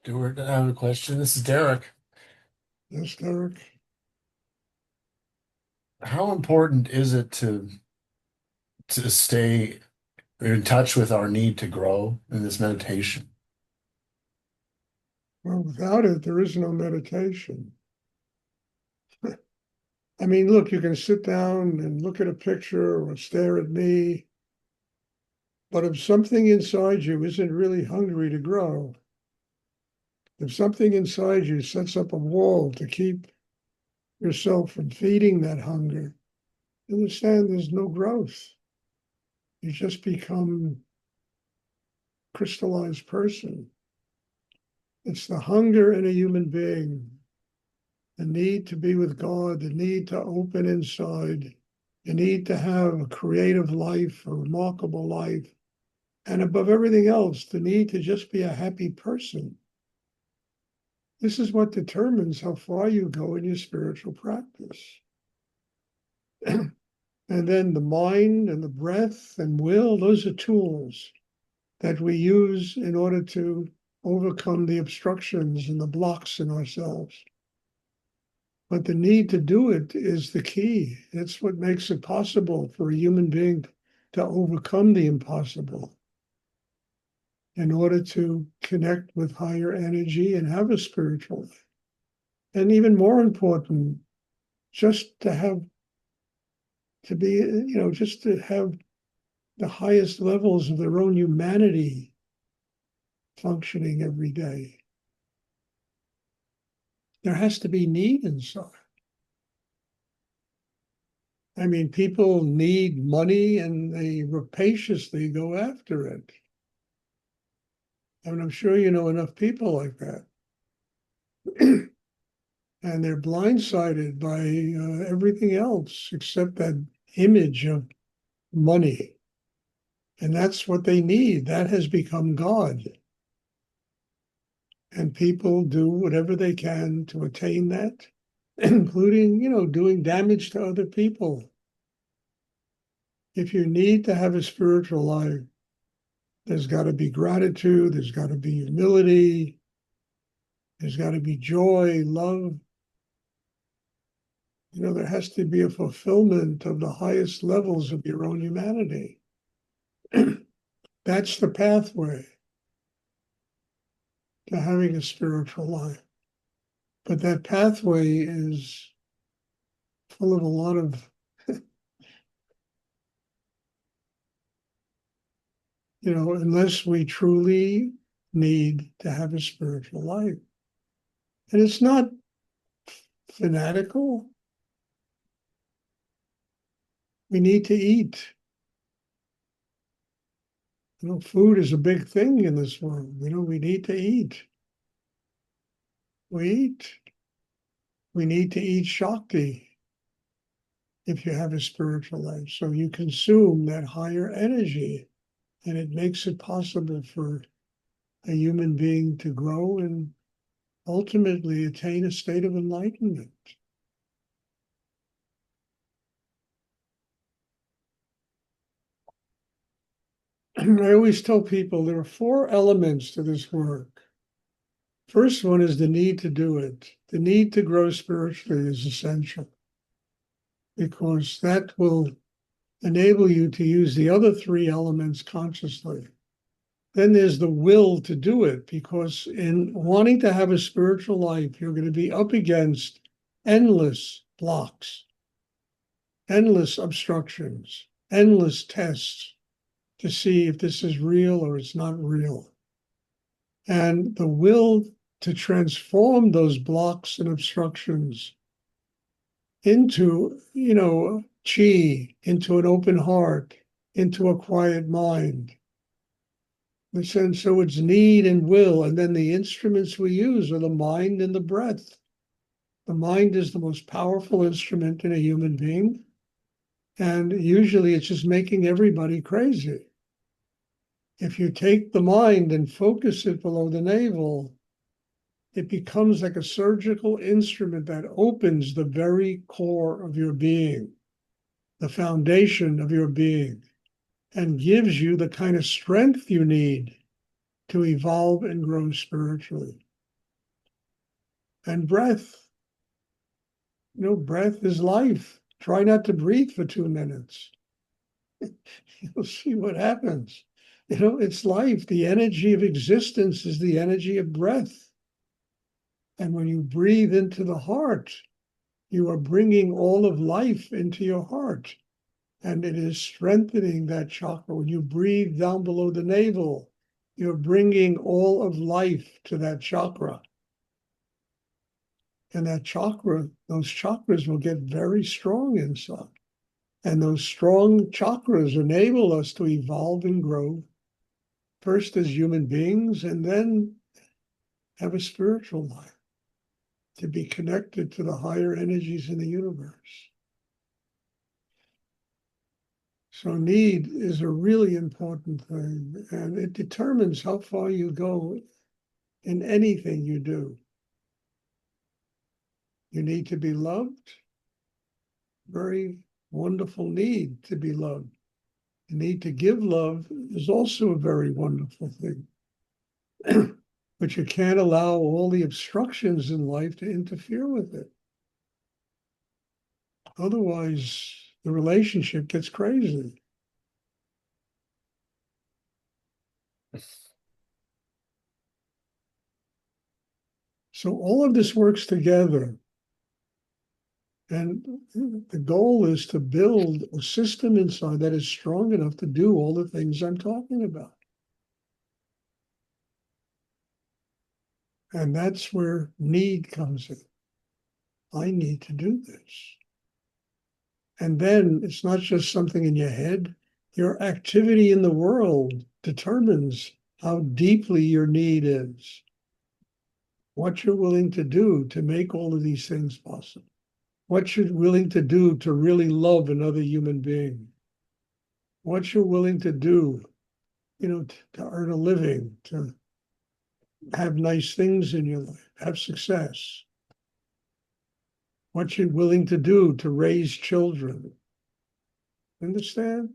Stuart, I have a question. This is Derek. Yes, Derek. How important is it to stay in touch with our need to grow in this meditation? Well, without it, there is no meditation. I mean, look, you can sit down and look at a picture or stare at me, but if something inside you isn't really hungry to grow, if something inside you sets up a wall to keep yourself from feeding that hunger, understand there's no growth. You just become a crystallized person. It's the hunger in a human being, the need to be with God, the need to open inside, the need to have a creative life, a remarkable life, and above everything else, the need to just be a happy person. This is what determines how far you go in your spiritual practice. And then the mind and the breath and will, those are tools that we use in order to overcome the obstructions and the blocks in ourselves. But the need to do it is the key. It's what makes it possible for a human being to overcome the impossible in order to connect with higher energy and have a spiritual life. And even more important, just to have to be, just to have the highest levels of their own humanity functioning every day. There has to be need inside. I mean, people need money and they rapaciously go after it. And I'm sure you know enough people like that. And they're blindsided by everything else except that image of money. And that's what they need. That has become God. And people do whatever they can to attain that, including, doing damage to other people. If you need to have a spiritual life, there's got to be gratitude, there's got to be humility, there's got to be joy, love. There has to be a fulfillment of the highest levels of your own humanity. That's the pathway to having a spiritual life. But that pathway is full of a lot of, unless we truly need to have a spiritual life. And it's not fanatical. We need to eat. Food is a big thing in this world. We need to eat. We eat. We need to eat Shakti if you have a spiritual life. So you consume that higher energy, and it makes it possible for a human being to grow and ultimately attain a state of enlightenment. I always tell people there are 4 elements to this work. First one is the need to do it. The need to grow spiritually is essential because that will enable you to use the other 3 elements consciously. Then there's the will to do it, because in wanting to have a spiritual life, you're going to be up against endless blocks, endless obstructions, endless tests to see if this is real or it's not real. And the will to transform those blocks and obstructions into, chi, into an open heart, into a quiet mind, So it's need and will, and then the instruments we use are the mind and the breath. The mind is the most powerful instrument in a human being, and usually it's just making everybody crazy. If you take the mind and focus it below the navel, it becomes like a surgical instrument that opens the very core of your being, the foundation of your being, and gives you the kind of strength you need to evolve and grow spiritually. And breath, breath is life. Try not to breathe for 2 minutes. You'll see what happens. It's life. The energy of existence is the energy of breath. And when you breathe into the heart, you are bringing all of life into your heart. And it is strengthening that chakra. When you breathe down below the navel, you're bringing all of life to that chakra. And that chakra, those chakras will get very strong inside. And those strong chakras enable us to evolve and grow, first as human beings, and then have a spiritual life, to be connected to the higher energies in the universe. So need is a really important thing, and it determines how far you go in anything you do. You need to be loved. Very wonderful need to be loved. The need to give love is also a very wonderful thing. But you can't allow all the obstructions in life to interfere with it. Otherwise, the relationship gets crazy. So all of this works together. And the goal is to build a system inside that is strong enough to do all the things I'm talking about. And that's where need comes in. I need to do this. And then it's not just something in your head. Your activity in the world determines how deeply your need is, what you're willing to do to make all of these things possible, what you're willing to do to really love another human being, what you're willing to do, to earn a living, to have nice things in your life, have success, what you're willing to do to raise children. Understand?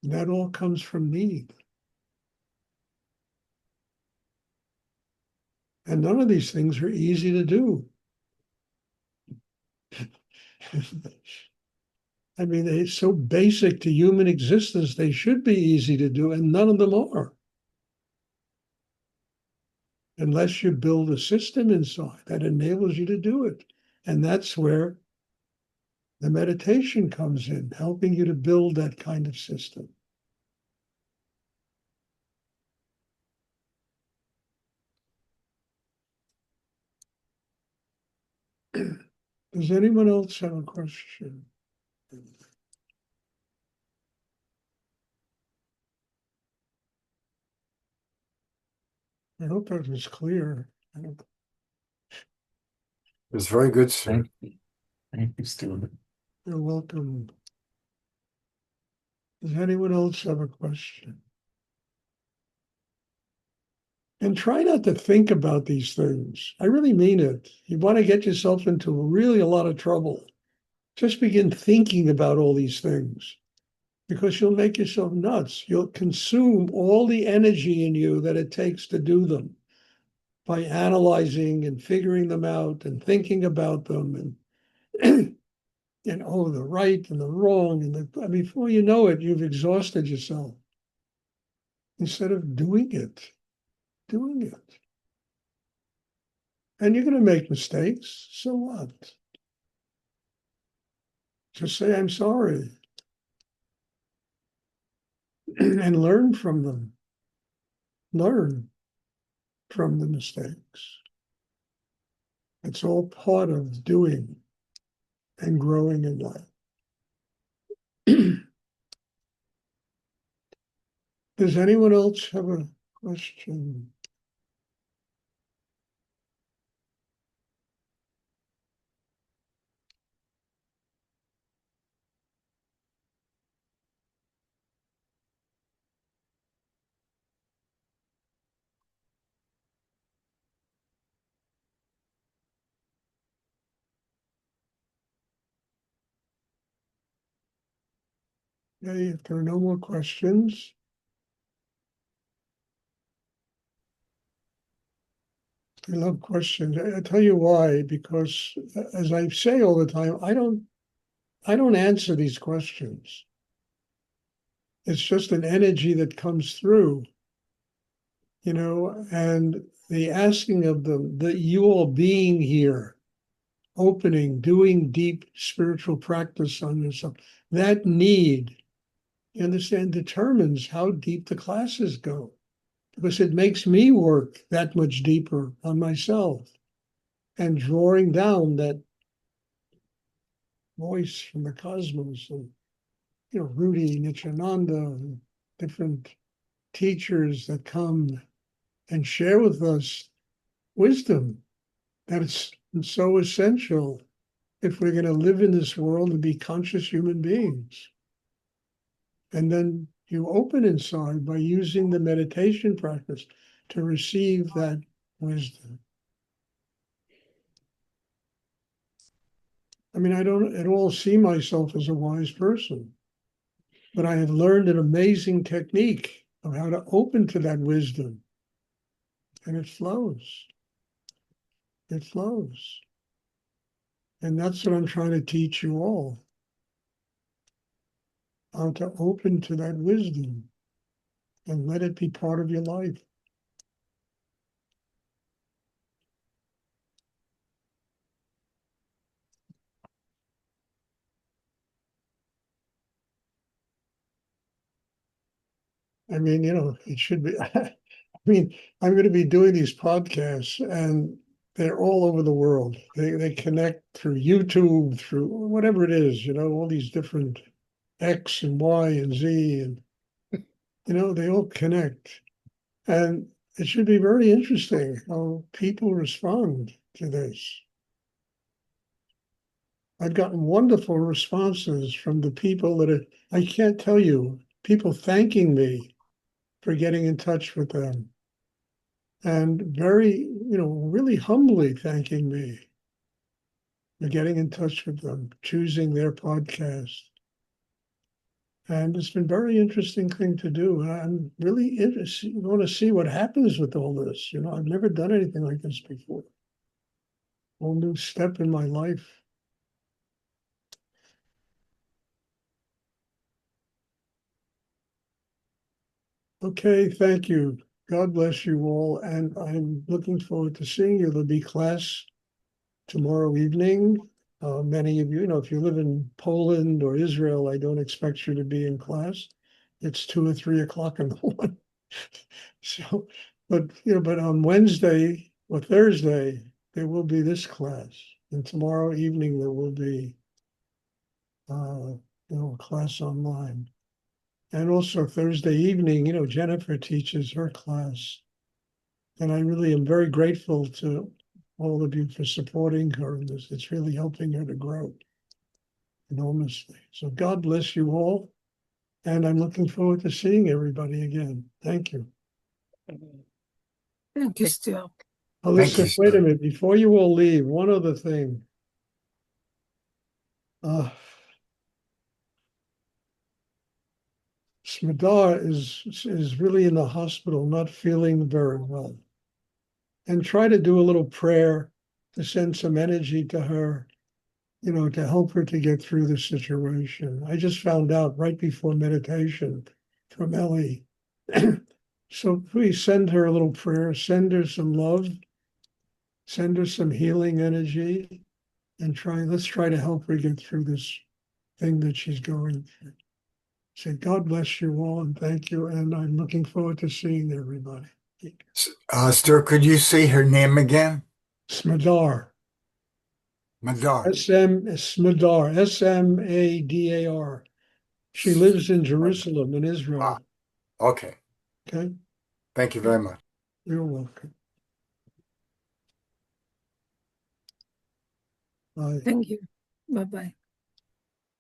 That all comes from need. And none of these things are easy to do. I mean, they're so basic to human existence, they should be easy to do, and none of them are. Unless you build a system inside that enables you to do it. And that's where the meditation comes in, helping you to build that kind of system. Does anyone else have a question? I hope that was clear. It's very good, sir. Thank you. Thank you, Stuart. You're welcome. Does anyone else have a question? And try not to think about these things. I really mean it. You want to get yourself into really a lot of trouble. Just begin thinking about all these things, because you'll make yourself nuts. You'll consume all the energy in you that it takes to do them by analyzing and figuring them out and thinking about them and the right and the wrong. And before you know it, you've exhausted yourself instead of doing it. And you're going to make mistakes. So what? Just say, I'm sorry, and learn from them. Learn from the mistakes. It's all part of doing and growing in life. Does anyone else have a question? Okay, if there are no more questions, I love questions. I tell you why, because as I say all the time, I don't answer these questions. It's just an energy that comes through, and the asking of them, that you all being here, opening, doing deep spiritual practice on yourself, that need, you understand, determines how deep the classes go, because it makes me work that much deeper on myself and drawing down that voice from the cosmos and, Rudy, Nityananda, and different teachers that come and share with us wisdom that is so essential if we're going to live in this world and be conscious human beings. And then you open inside by using the meditation practice to receive that wisdom. I mean, I don't at all see myself as a wise person, but I have learned an amazing technique of how to open to that wisdom. And it flows. It flows. And that's what I'm trying to teach you all, how to open to that wisdom and let it be part of your life. I mean, it should be. I mean, I'm going to be doing these podcasts, and they're all over the world. They connect through YouTube, through whatever it is, all these different X and Y and Z, and they all connect. And it should be very interesting how people respond to this. I've gotten wonderful responses from the people I can't tell you, people thanking me for getting in touch with them and very, really humbly thanking me for getting in touch with them, choosing their podcast. And it's been a very interesting thing to do. And I'm really interested, want to see what happens with all this. I've never done anything like this before. Whole new step in my life. Okay, thank you. God bless you all. And I'm looking forward to seeing you. There'll be class tomorrow evening. Many of you, if you live in Poland or Israel, I don't expect you to be in class. It's 2 or 3 o'clock in the morning. So, but on Wednesday or Thursday, there will be this class. And tomorrow evening, there will be, a class online. And also Thursday evening, Jennifer teaches her class. And I really am very grateful to all of you for supporting her in this. It's really helping her to grow enormously. So God bless you all. And I'm looking forward to seeing everybody again. Thank you. Thank you, Stuart. Thank you, Alyssa, wait a sir. minute. Before you all leave, one other thing. Smadar is really in the hospital, not feeling very well. And try to do a little prayer to send some energy to her, to help her to get through the situation. I just found out right before meditation from Ellie. So please send her a little prayer, send her some love, send her some healing energy, and let's try to help her get through this thing that she's going through. Say, God bless you all and thank you. And I'm looking forward to seeing everybody. Stuart, could you say her name again? Smadar. Madar. Smadar. Smadar. She lives in Jerusalem in Wow. Israel. Okay. Okay, Thank you very much. you're welcome. Bye. Thank you. Bye-bye.